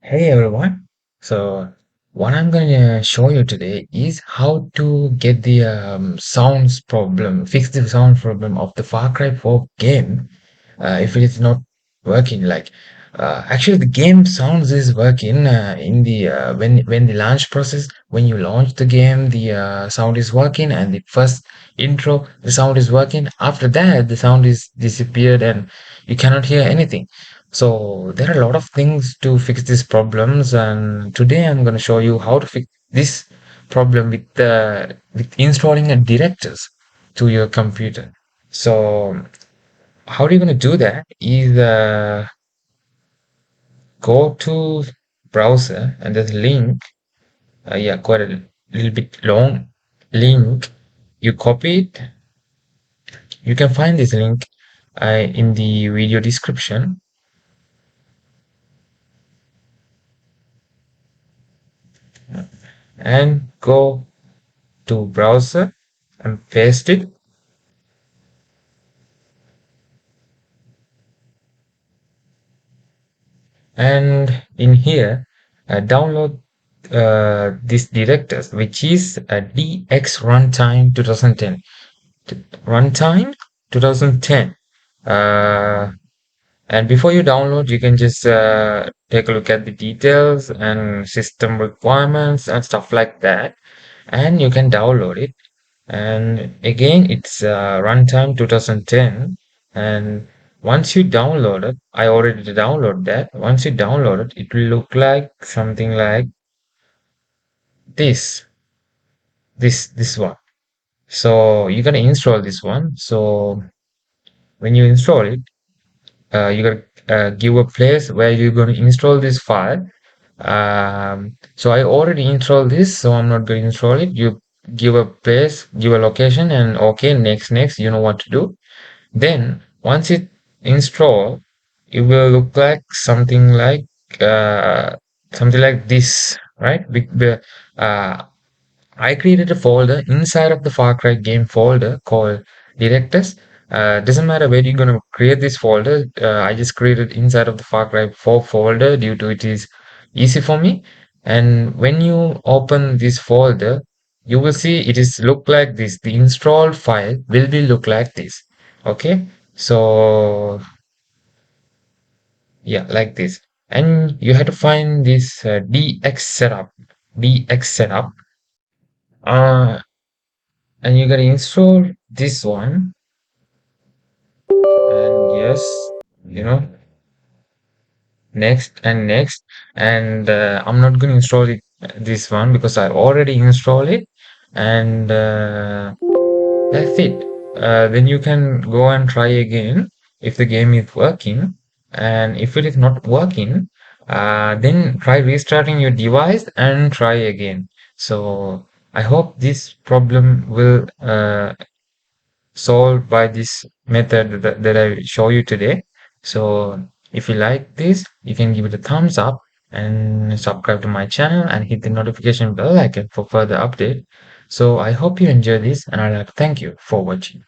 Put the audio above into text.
Hey everyone. So, what I'm going to show you today is how to get the fix the sound problem of the Far Cry 4 game if it is not working. Actually, the game sounds is working in the when the launch process. When you launch the game, the sound is working, and the first intro, the sound is working. After that, the sound is disappeared, and you cannot hear anything. So there are a lot of things to fix these problems, and today I'm going to show you how to fix this problem with installing a directors to your computer. So how are you going to do that? Is go to browser and there's a link. Yeah, quite a little bit long link. You copy it. You can find this link in the video description, and go to browser and paste it. And in here, download this directors, which is a DX runtime 2010. Runtime 2010. Uh, and before you download, you can just take a look at the details and system requirements and stuff like that. And you can download it. And again, it's runtime 2010. And once you download it, I already download that. Once you download it, it will look like something like this, this one. So you're gonna install this one. So when you install it, you gotta give a place where you're gonna install this file. So I already installed this, so I'm not gonna install it. You give a place, give a location, and okay, next, you know what to do. Then once it install, it will look like uh, something like this, right? Uh, I created a folder inside of the Far Cry game folder called directors. Doesn't matter where you're gonna create this folder. I just created inside of the Far Cry 4 folder due to it is easy for me. And when you open this folder, you will see it is look like this. The installed file will be look like this. Okay, so yeah, like this. And you have to find this DX setup. Uh, and you gotta install this one. And yes, you know, next. And I'm not gonna install it this one because I already installed it. And that's it. Then you can go and try again if the game is working. And if it is not working, then try restarting your device and try again. So I hope this problem will solved by this method that I show you today. So if you like this, you can give it a thumbs up and subscribe to my channel and hit the notification bell icon for further update. So I hope you enjoy this, and I'd like to thank you for watching.